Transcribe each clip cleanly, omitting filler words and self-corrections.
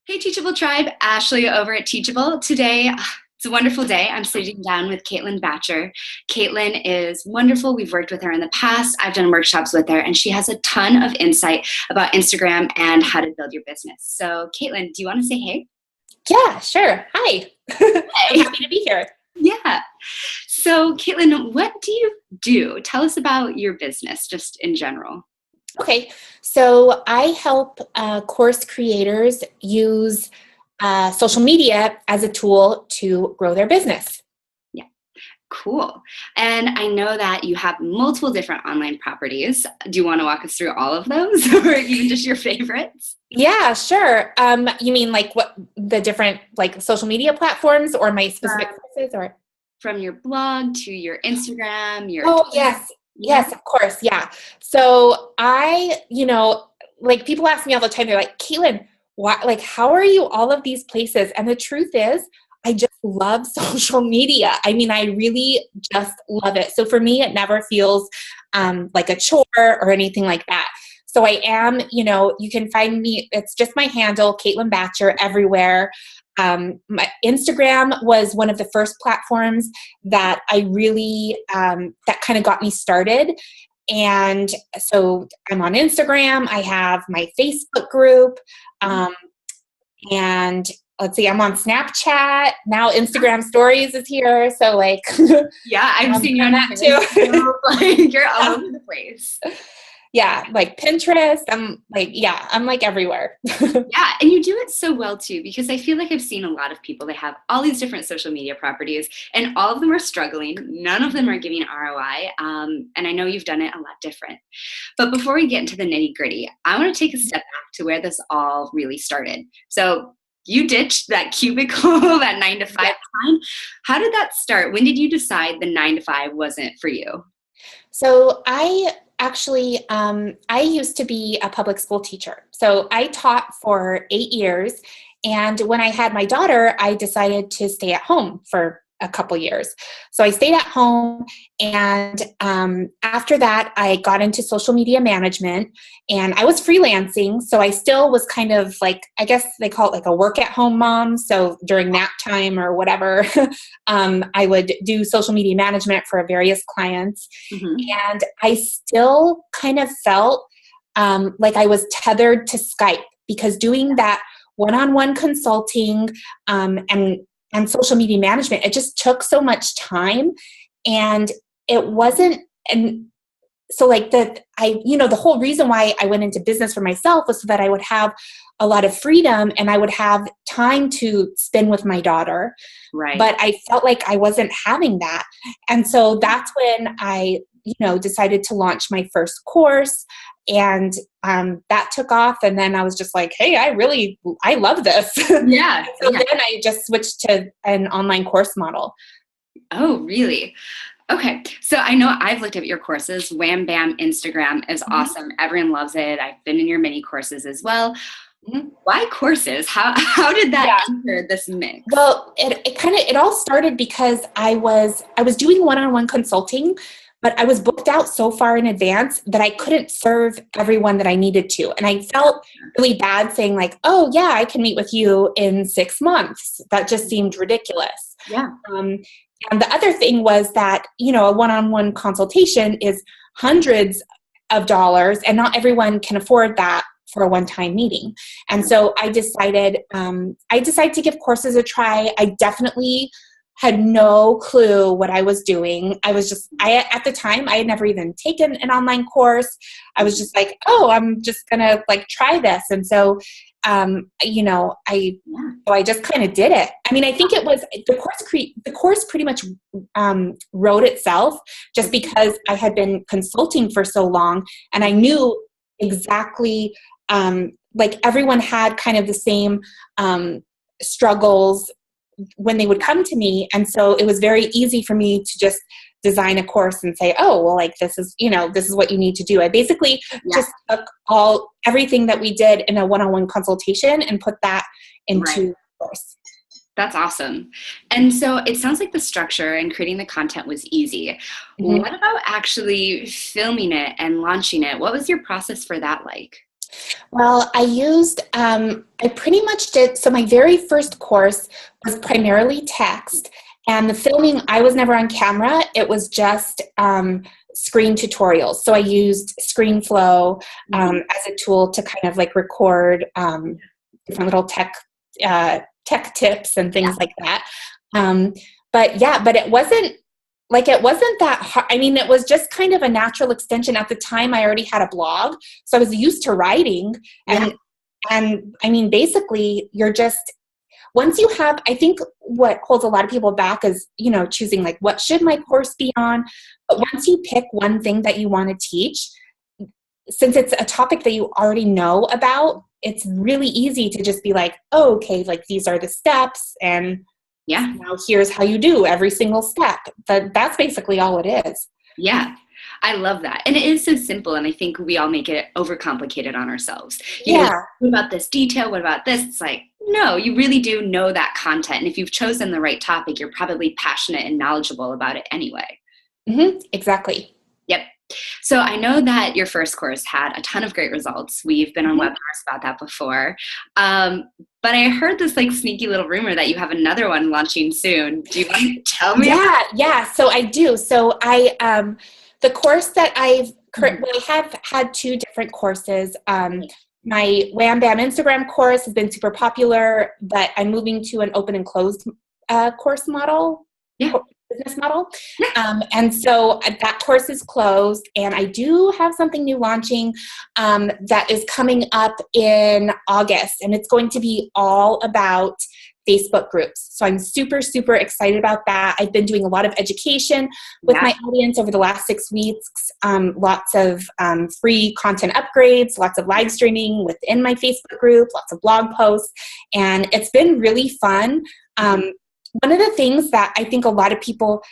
Hey, Teachable Tribe, Ashley over at Teachable. Today, it's a wonderful day. I'm sitting down with Bacher. Caitlin is wonderful. We've worked with her in the past. I've done workshops with her, and she has a ton of insight about Instagram and how to build your business. So, Caitlin, do you want to say hey? Yeah, sure. Hi. I'm Hey. happy to be here. Yeah. So, Caitlin, what do you do? Tell us about your business, just in general. Okay, so I help course creators use social media as a tool to grow their business. Yeah. Cool. And I know that you have multiple different online properties. Do you want to walk us through all of those or even just your favorites? Yeah, sure. You mean like what the different like social media platforms or my specific courses or? From your blog to your Instagram, your Oh, Twitter. yes. Yeah. Yes, of course. Yeah. So like people ask me all the time, they're like, Caitlin, why, like, how are you all of these places? And the truth is, I just love social media. I mean, I really just love it. So for me, it never feels like a chore or anything like that. So I am, you can find me, it's just my handle, Caitlin Bacher, everywhere. My Instagram was one of the first platforms that I really, that kind of got me started. And so I'm on Instagram. I have my Facebook group. Um, and let's see, I'm on Snapchat. Now Instagram stories is here. So like, Yeah, I've seen you on on that too. Periscope. Like you're all over the place. Yeah, like Pinterest. I'm like everywhere. Yeah, and you do it so well too, because I feel like I've seen a lot of people, they have all these different social media properties, and all of them are struggling. None of them are giving ROI. And I know you've done it a lot different. But before we get into the nitty gritty, I want to take a step back to where this all really started. So you ditched that cubicle, that 9 to 5 time. How did that start? When did you decide the 9 to 5 wasn't for you? So I actually, I used to be a public school teacher. So I taught for 8 years. And when I had my daughter, I decided to stay at home for a couple years. So I stayed at home. And after that, I got into social media management and I was freelancing. So I still was kind of like, I guess they call it like a work at home mom. So during nap time or whatever, I would do social media management for various clients. Mhm. And I still kind of felt like I was tethered to Skype because doing that one-on-one consulting and social media management, it just took so much time, and it wasn't. And so, like the whole reason why I went into business for myself was so that I would have a lot of freedom and I would have time to spend with my daughter. Right. But I felt like I wasn't having that. And so that's when I, decided to launch my first course, and that took off. And then I was just like, hey, I love this. Yeah. So Yeah. then I just switched to an online course model. Oh, really? Okay. So I know I've looked at your courses. Wham Bam Instagram is awesome. Everyone loves it. I've been in your mini courses as well. Mhm. Why courses? How did that Yeah. enter this mix? Well, it all started because I was doing one-on-one consulting, but I was booked out so far in advance that I couldn't serve everyone that I needed to. And I felt really bad saying like, oh yeah, I can meet with you in 6 months. That just seemed ridiculous. Yeah. Um, and the other thing was that, a one-on-one consultation is hundreds of dollars, and not everyone can afford that for a one-time meeting. And so I decided to give courses a try. I definitely had no clue what I was doing. At the time, I had never even taken an online course. I was just like, oh, I'm just going to like try this. And so, I just kind of did it. I mean, I think it was the course pretty much wrote itself just because I had been consulting for so long and I knew exactly, like everyone had kind of the same struggles when they would come to me. And so it was very easy for me to just design a course and say, oh, well, like this is what you need to do. I basically just took everything that we did in a one-on-one consultation and put that into the course. That's awesome. And so it sounds like the structure and creating the content was easy. Mhm. What about actually filming it and launching it? What was your process for that like? Well, I pretty much did, so my very first course was primarily text, and the filming, I was never on camera. It was just screen tutorials. So I used ScreenFlow as a tool to kind of like record different little tech tips and things like that. But it wasn't that hard. I mean, it was just kind of a natural extension. At the time, I already had a blog, so I was used to writing. And I mean, basically, you're just, once you have, I think what holds a lot of people back is, choosing like, what should my course be on? But once you pick one thing that you want to teach, since it's a topic that you already know about, it's really easy to just be like, oh, okay, like these are the steps, and now here's how you do every single step. But that's basically all it is. Yeah. I love that. And it is so simple. And I think we all make it overcomplicated on ourselves. What about this detail? What about this? It's like, no, you really do know that content. And if you've chosen the right topic, you're probably passionate and knowledgeable about it anyway. Mm-hmm. Exactly. Yep. So I know that your first course had a ton of great results. We've been on webinars about that before. But I heard this like sneaky little rumor that you have another one launching soon. Do you want to tell me? Yeah. So I do. So the course that I have had two different courses. My Wham Bam Instagram course has been super popular, but I'm moving to an open and closed course model. Business model. And so that course is closed, and I do have something new launching that is coming up in August, and it's going to be all about Facebook groups. So I'm super, super excited about that. I've been doing a lot of education with my audience over the last 6 weeks, lots of free content upgrades, lots of live streaming within my Facebook group, lots of blog posts, and it's been really fun. One of the things that I think a lot of people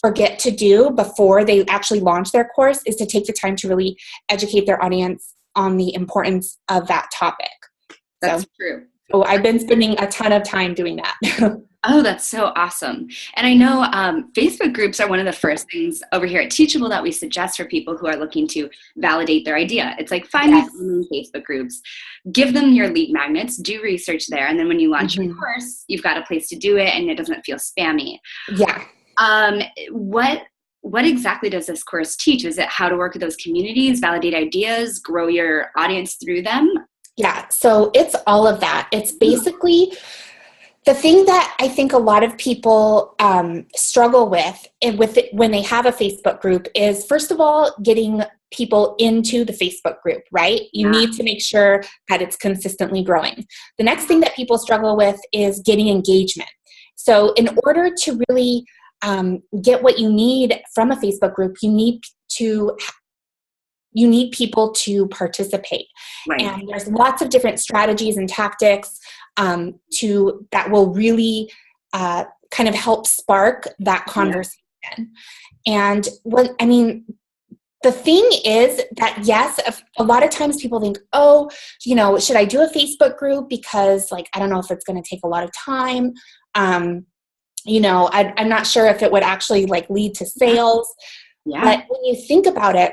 forget to do before they actually launch their course is to take the time to really educate their audience on the importance of that topic. That's true. So I've been spending a ton of time doing that. Oh, that's so awesome. And I know Facebook groups are one of the first things over here at Teachable that we suggest for people who are looking to validate their idea. It's like find these online Facebook groups, give them your lead magnets, do research there. And then when you launch your course, you've got a place to do it and it doesn't feel spammy. Yeah. What exactly does this course teach? Is it how to work with those communities, validate ideas, grow your audience through them? Yeah. So it's all of that. It's basically the thing that I think a lot of people struggle with when they have a Facebook group is, first of all, getting people into the Facebook group, right? You need to make sure that it's consistently growing. The next thing that people struggle with is getting engagement. So in order to really get what you need from a Facebook group, you need people to participate. Right. And there's lots of different strategies and tactics that will really kind of help spark that conversation. And the thing is that, yes, a lot of times people think, oh, should I do a Facebook group? Because I don't know if it's going to take a lot of time. I'm not sure if it would actually lead to sales. Yeah. But when you think about it,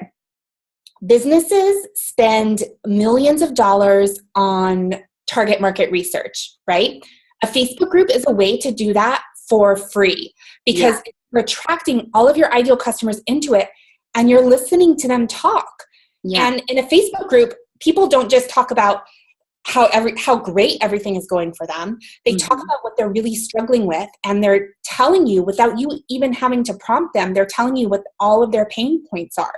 businesses spend millions of dollars on target market research, right? A Facebook group is a way to do that for free because you're attracting all of your ideal customers into it and you're listening to them talk. Yeah. And in a Facebook group, people don't just talk about how great everything is going for them. They talk about what they're really struggling with, and they're telling you without you even having to prompt them, they're telling you what all of their pain points are.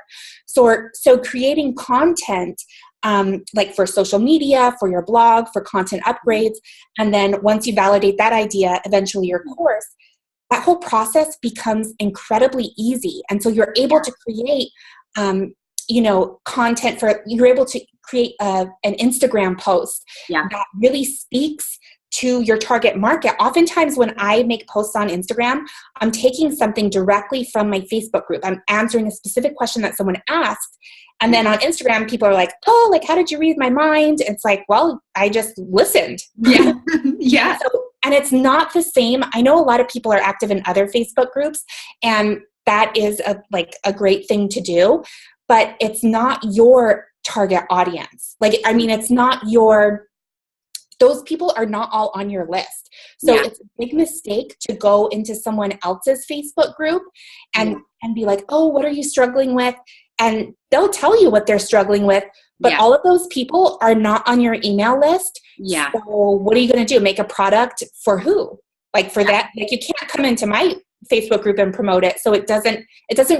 So creating content for social media, for your blog, for content upgrades, and then once you validate that idea, eventually your course, that whole process becomes incredibly easy. And so you're able to create content you're able to create an Instagram post that really speaks to your target market. Oftentimes when I make posts on Instagram, I'm taking something directly from my Facebook group. I'm answering a specific question that someone asked. And then on Instagram, people are like, oh, how did you read my mind? It's like, well, I just listened. Yeah. Yeah. And it's not the same. I know a lot of people are active in other Facebook groups, and that is a great thing to do. But it's not your target audience. Like, I mean, it's not those people are not all on your list. So it's a big mistake to go into someone else's Facebook group and be like, oh, what are you struggling with? And they'll tell you what they're struggling with, but all of those people are not on your email list. Yeah. So what are you going to do? Make a product for who? Like for that, like you can't come into my Facebook group and promote it. So it doesn't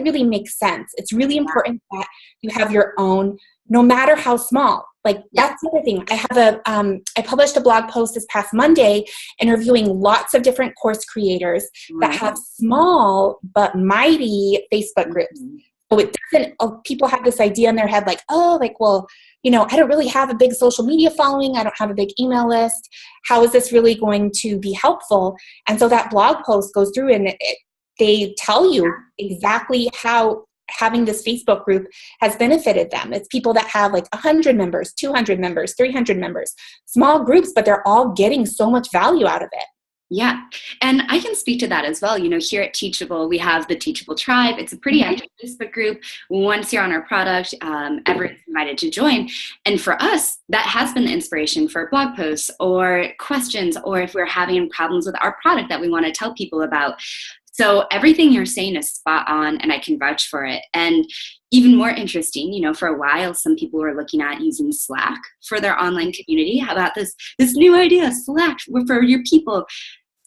really make sense. It's really important that you have your own, no matter how small. Like that's the other thing. I have I published a blog post this past Monday interviewing lots of different course creators that have small but mighty Facebook groups. So it doesn't, people have this idea in their head like, oh, like, well, you know, I don't really have a big social media following. I don't have a big email list. How is this really going to be helpful? And so that blog post goes through and they tell you exactly how having this Facebook group has benefited them. It's people that have like 100 members, 200 members, 300 members, small groups, but they're all getting so much value out of it. Yeah. And I can speak to that as well. You know, here at Teachable, we have the Teachable Tribe. It's a pretty active Facebook group. Once you're on our product, everyone's invited to join. And for us, that has been the inspiration for blog posts or questions, or if we're having problems with our product that we want to tell people about. So everything you're saying is spot on, and I can vouch for it. And even more interesting, you know, for a while, some people were looking at using Slack for their online community. How about this new idea, Slack for your people?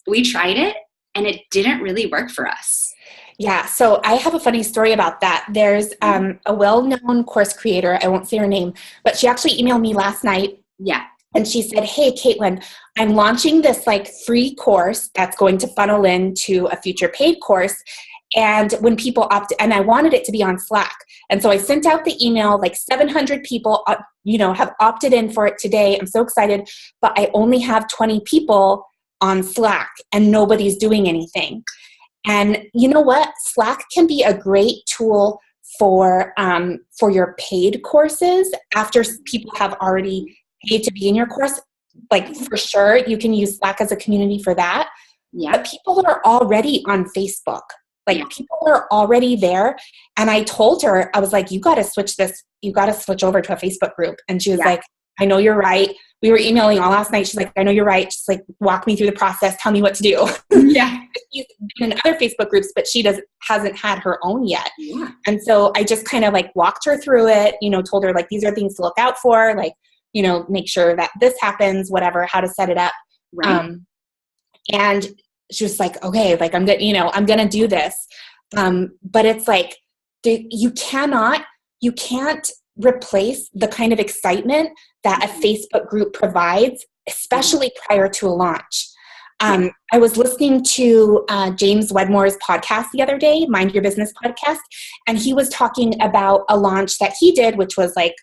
We tried it and it didn't really work for us. Yeah. So I have a funny story about that. There's a well-known course creator. I won't say her name, but she actually emailed me last night. Yeah. And she said, hey, Caitlin, I'm launching this like free course that's going to funnel into a future paid course. And when people and I wanted it to be on Slack. And so I sent out the email, like 700 people, have opted in for it today. I'm so excited, but I only have 20 people on Slack and nobody's doing anything. And you know what? Slack can be a great tool for your paid courses after people have already paid to be in your course. Like for sure, you can use Slack as a community for that. Yeah. But people are already on Facebook. Like people are already there. And I told her, I was like, you got to switch over to a Facebook group. And she was like, I know you're right. We were emailing all last night. She's like, I know you're right. Just like walk me through the process. Tell me what to do. Yeah. She's been in other Facebook groups, but she hasn't had her own yet. Yeah. And so I just kind of like walked her through it, told her like, these are things to look out for. Like, make sure that this happens, whatever, how to set it up. Right. And she was like, okay, like I'm going to do this. But it's like, you can't replace the kind of excitement that a Facebook group provides, especially prior to a launch. I was listening to James Wedmore's podcast the other day, Mind Your Business podcast, and he was talking about a launch that he did, which was like,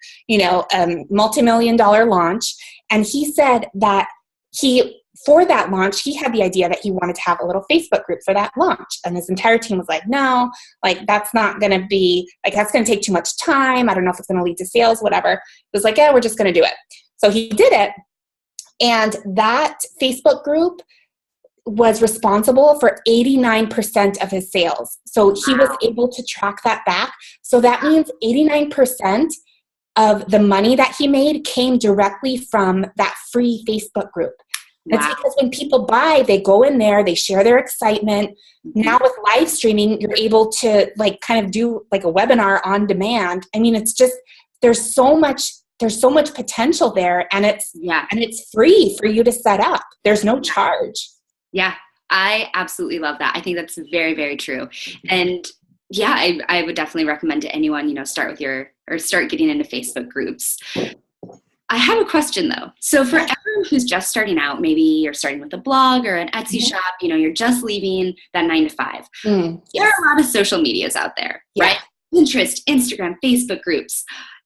multi-million-dollar launch. And he said that for that launch, he had the idea that he wanted to have a little Facebook group for that launch. And his entire team was like, no, like that's not going to be, like that's going to take too much time. I don't know if it's going to lead to sales, whatever. It was like, yeah, we're just going to do it. So he did it. And that Facebook group was responsible for 89% of his sales. So he was able to track that back. So that means 89% of the money that he made came directly from that free Facebook group. It's because when people buy, they go in there, they share their excitement. Now with live streaming, you're able to like kind of do like a webinar on demand. I mean, it's just, there's so much potential there, and it's free for you to set up. There's no charge. Yeah, I absolutely love that. I think that's very, very true. And yeah, I would definitely recommend to anyone, start getting into Facebook groups. I have a question though. So for everyone who's just starting out, maybe you're starting with a blog or an Etsy shop, you're just leaving that 9 to 5. There are a lot of social medias out there, right? Pinterest, Instagram, Facebook groups.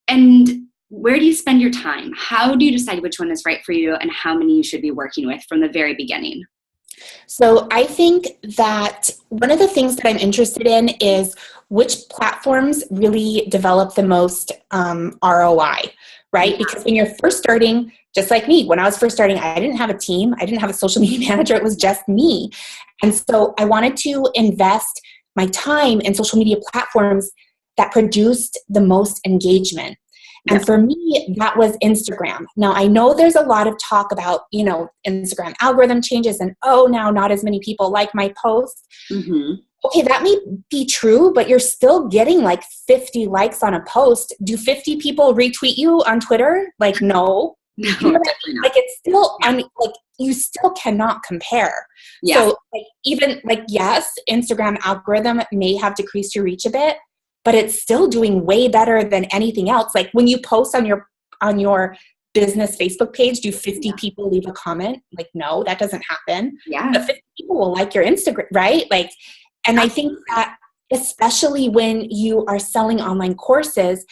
And where do you spend your time? How do you decide which one is right for you and how many you should be working with from the very beginning? So I think that one of the things that I'm interested in is which platforms really develop the most ROI, right? Because when you're first starting, just like me, when I was first starting, I didn't have a team. I didn't have a social media manager. It was just me. And so I wanted to invest my time in social media platforms that produced the most engagement. And Yep. for me, that was Instagram. Now, I know there's a lot of talk about, Instagram algorithm changes and, now not as many people like my post. Mm-hmm. Okay, that may be true, but you're still getting like 50 likes on a post. Do 50 people retweet you on Twitter? Like, no. No, You know what I definitely mean? not. Like, it's still, Yeah. like, you still cannot compare. Yeah. So, like, even, like, yes, Instagram algorithm may have decreased your reach a bit, but it's still doing way better than anything else. Like, when you post on your business Facebook page, do 50 people leave a comment? Like, no, that doesn't happen. Yeah. But 50 people will like your Instagram, right? Like, and I think that especially when you are selling online courses,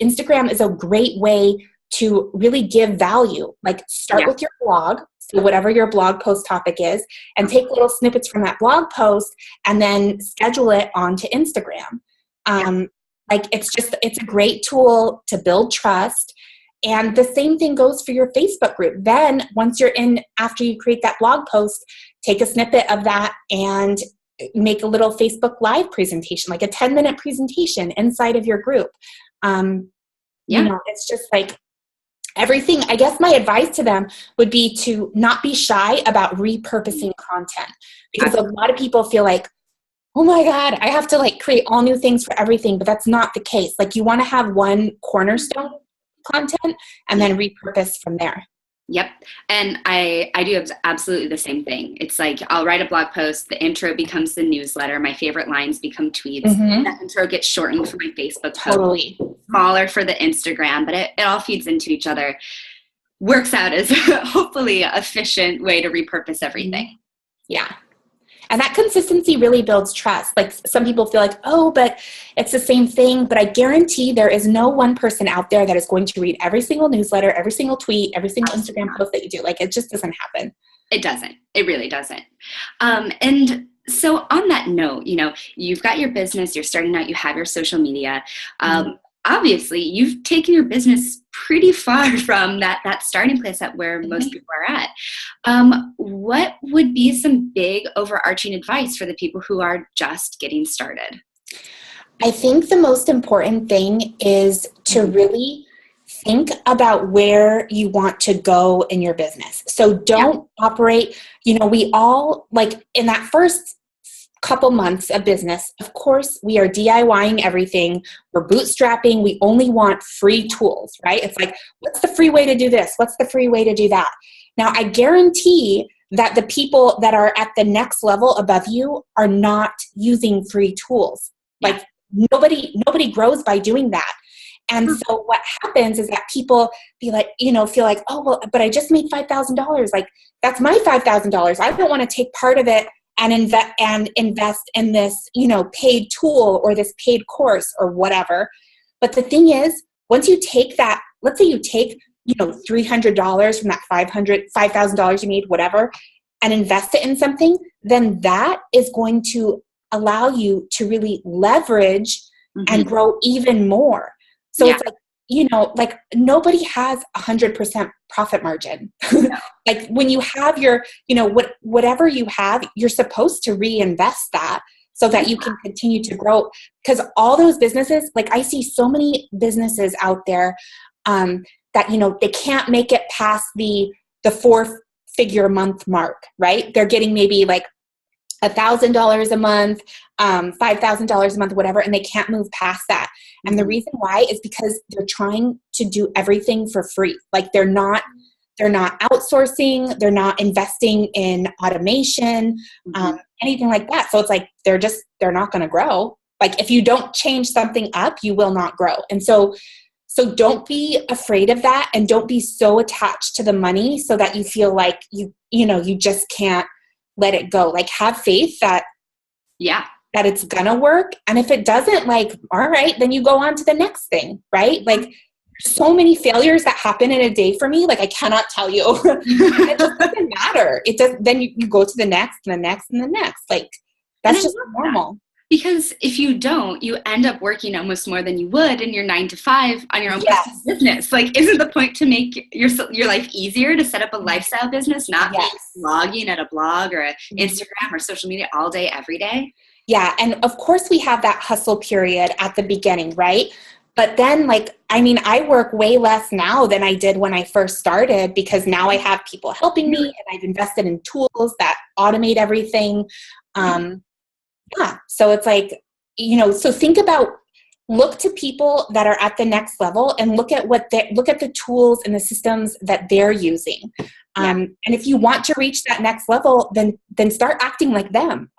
Instagram is a great way to really give value. Like, start with your blog, so whatever your blog post topic is, and take little snippets from that blog post and then schedule it onto Instagram. Like, it's a great tool to build trust. And the same thing goes for your Facebook group. Then once you're in, after you create that blog post, take a snippet of that and make a little Facebook Live presentation, like a 10-minute presentation inside of your group. It's just like everything. I guess my advice to them would be to not be shy about repurposing content, because a lot of people feel like, oh my God, I have to like create all new things for everything, but that's not the case. Like, you want to have one cornerstone content and then repurpose from there. Yep. And I do absolutely the same thing. It's like, I'll write a blog post, the intro becomes the newsletter, my favorite lines become tweets, the intro gets shortened for my Facebook post, smaller for the Instagram, but it all feeds into each other. Works out as hopefully an efficient way to repurpose everything. Yeah. And that consistency really builds trust. Like, some people feel like, oh, but it's the same thing. But I guarantee there is no one person out there that is going to read every single newsletter, every single tweet, every single Instagram post that you do. Like, it just doesn't happen. It doesn't. It really doesn't. And so on that note, you've got your business, you're starting out, you have your social media. Obviously, you've taken your business pretty far from that starting place at where most people are at. What would be some big overarching advice for the people who are just getting started? I think the most important thing is to really think about where you want to go in your business. So don't operate, we all, like, in that first couple months of business, of course, we are DIYing everything. We're bootstrapping. We only want free tools, right? It's like, what's the free way to do this? What's the free way to do that? Now, I guarantee that the people that are at the next level above you are not using free tools. Like, nobody grows by doing that. And so what happens is that people feel like, oh, well, but I just made $5,000. Like, that's my $5,000. I don't want to take part of it and invest in this, paid tool or this paid course or whatever. But the thing is, once you take that, let's say you take, $300 from that $5,000 you made, whatever, and invest it in something, then that is going to allow you to really leverage and grow even more. So it's like, nobody has 100% profit margin. Like, when you have your, whatever you have, you're supposed to reinvest that so that you can continue to grow. Because all those businesses, like, I see so many businesses out there that, they can't make it past the 4-figure month mark, right? They're getting maybe like $1,000 a month, $5,000 a month, whatever, and they can't move past that. And the reason why is because they're trying to do everything for free. Like, they're not outsourcing, they're not investing in automation, anything like that. So it's like, they're not going to grow. Like, if you don't change something up, you will not grow. And so don't be afraid of that, and don't be so attached to the money so that you feel like you just can't let it go. Like, have faith that it's gonna work. And if it doesn't, like, all right, then you go on to the next thing, right? Like, so many failures that happen in a day for me, like, I cannot tell you. It just doesn't matter. It does. Then you go to the next and the next and the next. Like, that's just normal. Because if you don't, you end up working almost more than you would in your 9-to-5 on your own business. Like, isn't the point to make your life easier, to set up a lifestyle business, not blogging at a blog or Instagram or social media all day, every day? Yeah. And of course we have that hustle period at the beginning, right? But then like, I mean, I work way less now than I did when I first started because now I have people helping me and I've invested in tools that automate everything. Yeah. So it's like, so think about, look to people that are at the next level and look at look at the tools and the systems that they're using. And if you want to reach that next level, then start acting like them.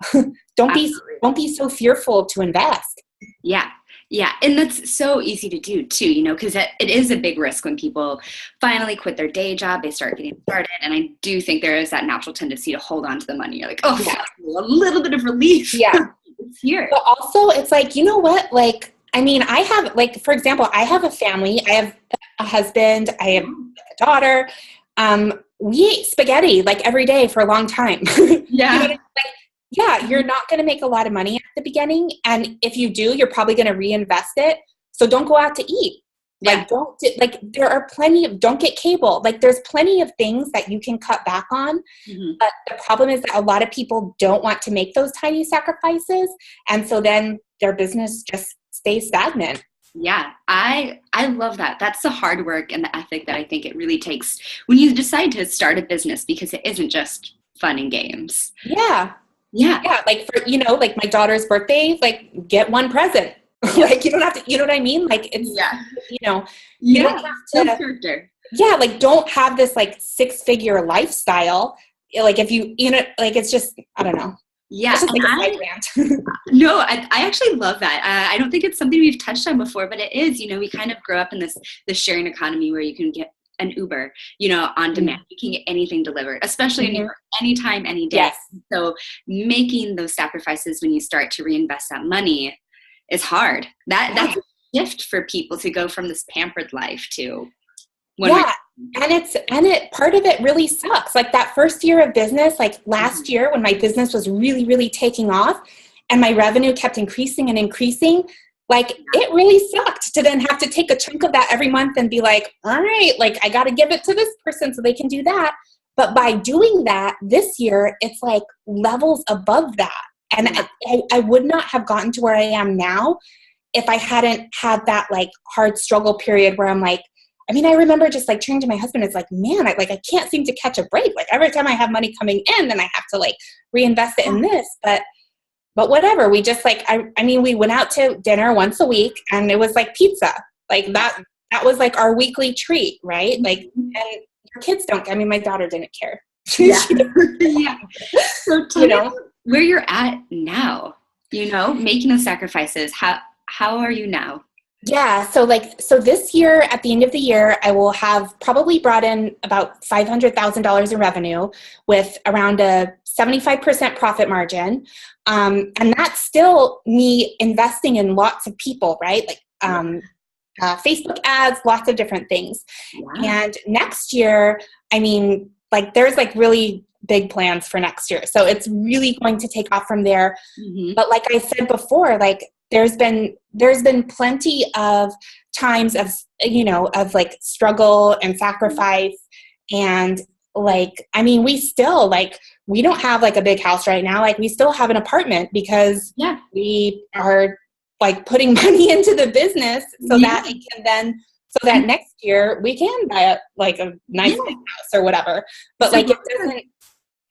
Don't be so fearful to invest. Yeah. Yeah. And that's so easy to do too, because it is a big risk when people finally quit their day job, they start getting started. And I do think there is that natural tendency to hold on to the money. You're like, oh, yeah, a little bit of relief. Yeah. It's here. But also it's like, you know what? Like, I mean, I have like, for example, I have a family, I have a husband, I have a daughter. We ate spaghetti like every day for a long time. Yeah. Like, yeah, you're not going to make a lot of money at the beginning. And if you do, you're probably going to reinvest it. So don't go out to eat. Like, there are don't get cable. Like, there's plenty of things that you can cut back on. But the problem is that a lot of people don't want to make those tiny sacrifices. And so then their business just stays stagnant. Yeah, I love that. That's the hard work and the ethic that I think it really takes when you decide to start a business, because it isn't just fun and games. Yeah. Yeah. Yeah. Like for, like my daughter's birthday, like get one present. Like you don't have to, you know what I mean? Like it's, you don't have to, like don't have this like 6-figure lifestyle. Like if you, like it's just, I don't know. Yeah. It's just like a side rant. No, I actually love that. I don't think it's something we've touched on before, but it is, we kind of grow up in this sharing economy where you can get an Uber, on demand. You can get anything delivered, especially in New York, anytime, any day. Yes. So making those sacrifices when you start to reinvest that money is hard. That's a shift for people to go from this pampered life to and part of it really sucks. Like that first year of business, like last year when my business was really, really taking off and my revenue kept increasing and increasing, like it really sucked to then have to take a chunk of that every month and be like, all right, like I got to give it to this person so they can do that. But by doing that this year, it's like levels above that. And I would not have gotten to where I am now if I hadn't had that like hard struggle period where I'm like, I mean, I remember just like turning to my husband, it's like, man, I can't seem to catch a break. Like every time I have money coming in, then I have to like reinvest it in this. But whatever, we just like, I mean, we went out to dinner once a week and it was like pizza. Like that was like our weekly treat, right? Like, and your kids don't, I mean, my daughter didn't care. Yeah. So tell me where you're at now, making those sacrifices. How are you now? Yeah. So this year, at the end of the year, I will have probably brought in about $500,000 in revenue with around a 75% profit margin. And that's still me investing in lots of people, right? Like Facebook ads, lots of different things. Wow. And next year, I mean, like there's like really big plans for next year. So it's really going to take off from there. But like I said before, like there's been plenty of times of, of like struggle and sacrifice. And like, I mean, we still like, we don't have like a big house right now. Like we still have an apartment because we are like putting money into the business so that it can then, so that next year we can buy a nice big house or whatever. But so like it doesn't.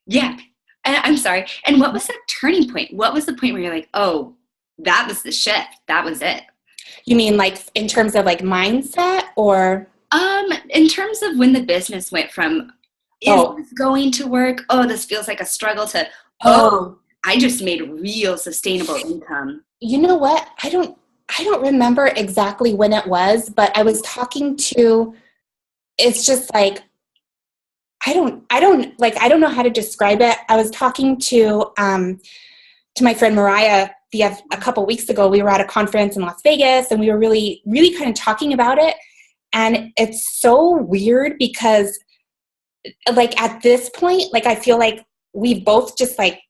Yeah. I'm sorry. And what was that turning point? What was the point where you're like, oh, that was the shift. That was it. You mean like in terms of like mindset or? In terms of when the business went from, is this going to work? Oh, this feels like a struggle to, I just made real sustainable income. You know what? I don't remember exactly when it was, but I was talking to, it's just like, I don't know how to describe it. I was talking to my friend Mariah a couple weeks ago. We were at a conference in Las Vegas and we were really, really kind of talking about it. And it's so weird because like at this point, like I feel like we've both just like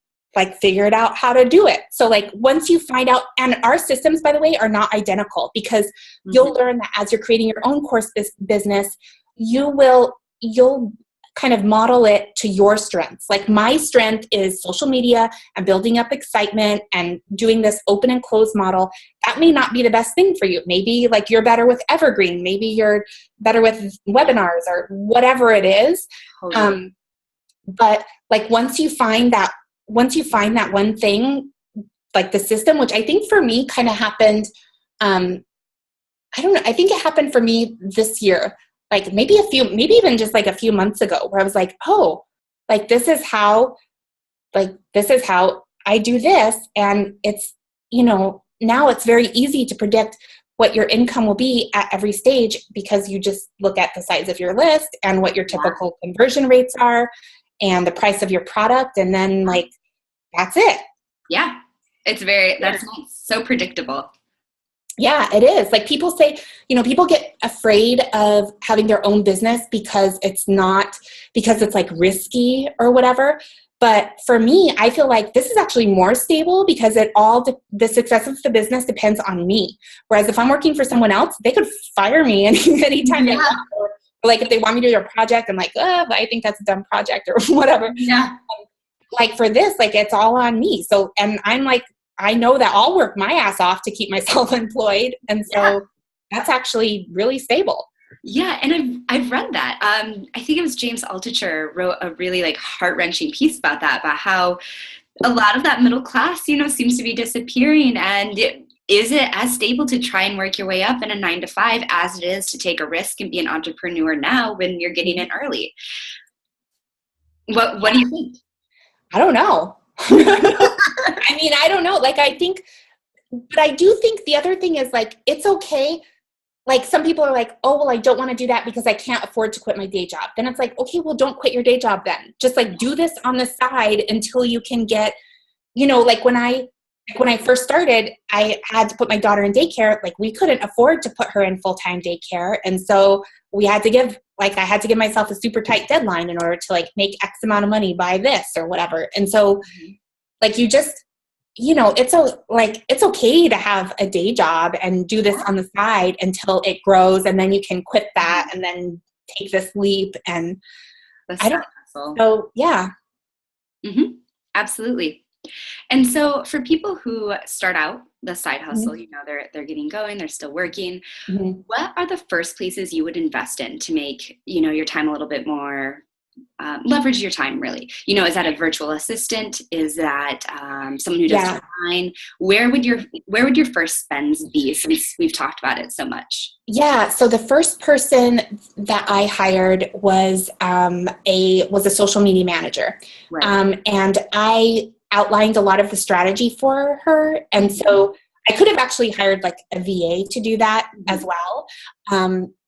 figured out how to do it. So like once you find out, and our systems, by the way, are not identical because you'll learn that as you're creating your own course business, you'll kind of model it to your strengths. Like my strength is social media and building up excitement and doing this open and close model. That may not be the best thing for you. Maybe like you're better with evergreen. Maybe you're better with webinars or whatever it is. But like once you find that one thing, like the system, which I think for me kind of happened, I don't know. I think it happened for me this year, like maybe even just like a few months ago, where I was like, oh, like this is how I do this. And it's, now it's very easy to predict what your income will be at every stage, because you just look at the size of your list and what your typical conversion rates are and the price of your product. And then like, that's it. Yeah. That's nice. So predictable. Yeah, it is. Like people say, people get afraid of having their own business because it's like risky or whatever. But for me, I feel like this is actually more stable because the success of the business depends on me. Whereas if I'm working for someone else, they could fire me anytime they want. Or like if they want me to do a project, I'm like, I think that's a dumb project or whatever. Yeah. Like for this, like it's all on me. So, and I'm like, I know that I'll work my ass off to keep myself employed. And so that's actually really stable. Yeah. And I've read that. I think it was James Altucher wrote a really like heart-wrenching piece about how a lot of that middle class, seems to be disappearing. And is it as stable to try and work your way up in a 9-to-5 as it is to take a risk and be an entrepreneur now when you're getting in early? What do you think? I don't know. I mean, I don't know. Like, but I do think the other thing is like, it's okay. Like some people are like, oh, well, I don't want to do that because I can't afford to quit my day job. Then it's like, okay, well, don't quit your day job then. Just like do this on the side until you can get, like when I first started, I had to put my daughter in daycare. Like we couldn't afford to put her in full-time daycare. And so I had to give myself a super tight deadline in order to like make X amount of money by this or whatever. And so like you just, it's okay to have a day job and do this on the side until it grows, and then you can quit that and then take this leap. And yeah. Mm-hmm. Absolutely. And so for people who start out the side hustle, they're getting going, they're still working. Mm-hmm. What are the first places you would invest in to make, your time a little bit more, leverage your time really? Is that a virtual assistant? Is that someone who does design? Where would your first spends be, since we've talked about it so much? Yeah. So the first person that I hired was a social media manager. Right. And I outlined a lot of the strategy for her. And so I could have actually hired like a VA to do that as well.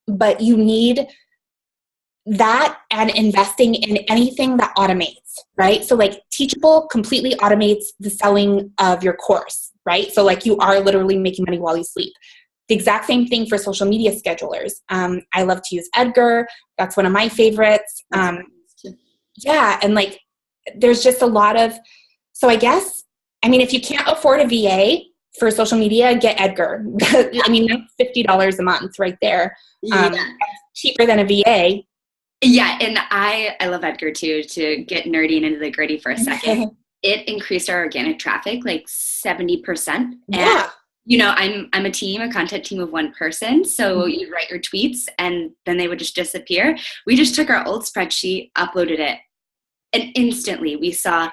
But you need that and investing in anything that automates, right? So like Teachable completely automates the selling of your course, right? So like you are literally making money while you sleep. The exact same thing for social media schedulers. I love to use Edgar. That's one of my favorites. Yeah. And like, there's just a lot of, so I guess, if you can't afford a VA for social media, get Edgar. That's $50 a month right there. Cheaper than a VA. Yeah, and I love Edgar too, to get nerdy and into the gritty for a second. It increased our organic traffic like 70%. Yeah. And, I'm a content team of one person. So you'd write your tweets and then they would just disappear. We just took our old spreadsheet, uploaded it, and instantly we saw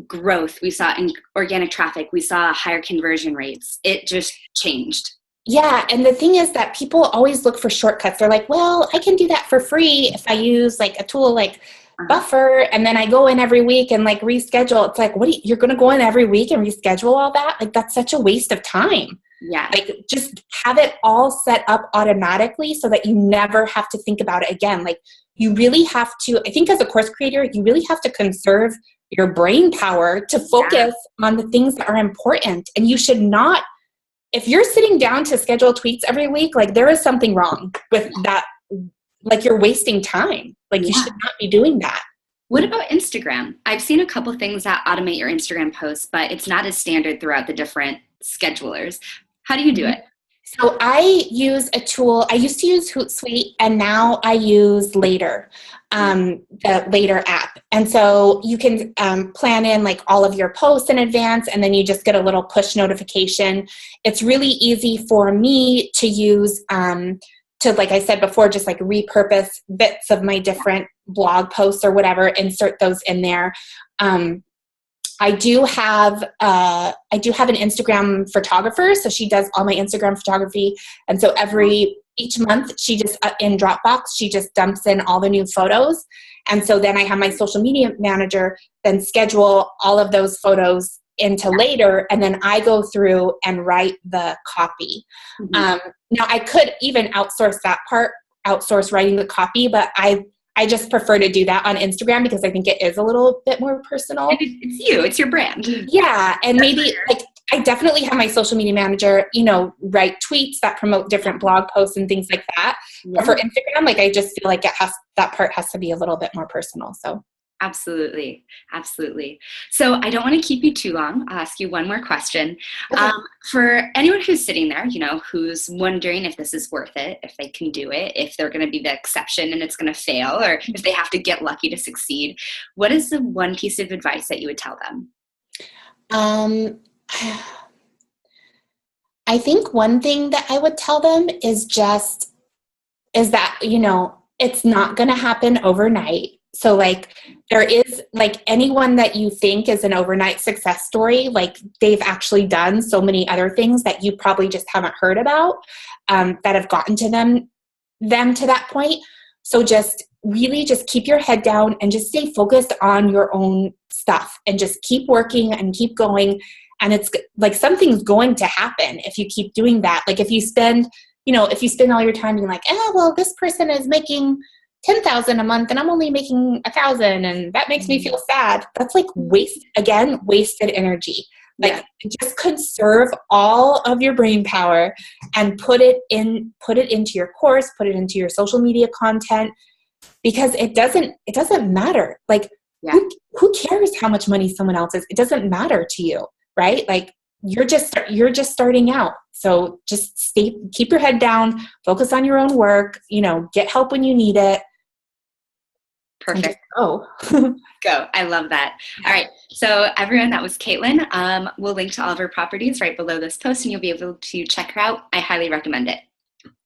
growth. We saw organic traffic. We saw higher conversion rates. It just changed. Yeah. And the thing is that people always look for shortcuts. They're like, well, I can do that for free if I use like a tool like Bacher, and then I go in every week and like reschedule. It's like, you're going to go in every week and reschedule all that? Like, that's such a waste of time. Yeah. Like, just have it all set up automatically so that you never have to think about it again. Like, you really have to, I think as a course creator, you really have to conserve your brain power to focus on the things that are important. And you should not, if you're sitting down to schedule tweets every week, like there is something wrong with that. Like, you're wasting time. Like, you should not be doing that. What about Instagram? I've seen a couple things that automate your Instagram posts, but it's not as standard throughout the different schedulers. How do you do it? So I use a tool. I used to use Hootsuite, and now I use Later, the Later app. And so you can plan in like all of your posts in advance, and then you just get a little push notification. It's really easy for me to use to, like I said before, just like repurpose bits of my different blog posts or whatever, insert those in there. I do have an Instagram photographer, so she does all my Instagram photography, and so each month she just in Dropbox she just dumps in all the new photos, and so then I have my social media manager then schedule all of those photos into Later, and then I go through and write the copy. Now I could even outsource writing the copy, but I just prefer to do that on Instagram because I think it is a little bit more personal. And it's you, it's your brand. Yeah. And maybe like I definitely have my social media manager, write tweets that promote different blog posts and things like that. Yeah. But for Instagram, like I just feel like that part has to be a little bit more personal. So absolutely. Absolutely. So I don't want to keep you too long. I'll ask you one more question. Okay. For anyone who's sitting there, who's wondering if this is worth it, if they can do it, if they're going to be the exception and it's going to fail, or if they have to get lucky to succeed, what is the one piece of advice that you would tell them? I think one thing that I would tell them is that, it's not going to happen overnight. So like there is like anyone that you think is an overnight success story, like they've actually done so many other things that you probably just haven't heard about that have gotten to them to that point. So just really just keep your head down and just stay focused on your own stuff and just keep working and keep going. And it's like something's going to happen if you keep doing that. Like if you spend all your time being like, well, this person is making $10,000 a month and I'm only making $1,000 and that makes me feel sad. That's like wasted energy. Like just conserve all of your brain power and put it into your course, put it into your social media content, because it doesn't matter. Like who cares how much money someone else is? It doesn't matter to you, right? Like you're just starting out. So just keep your head down, focus on your own work, get help when you need it. Perfect. Go. Go. I love that. All right. So everyone, that was Caitlin. We'll link to all of her properties right below this post and you'll be able to check her out. I highly recommend it.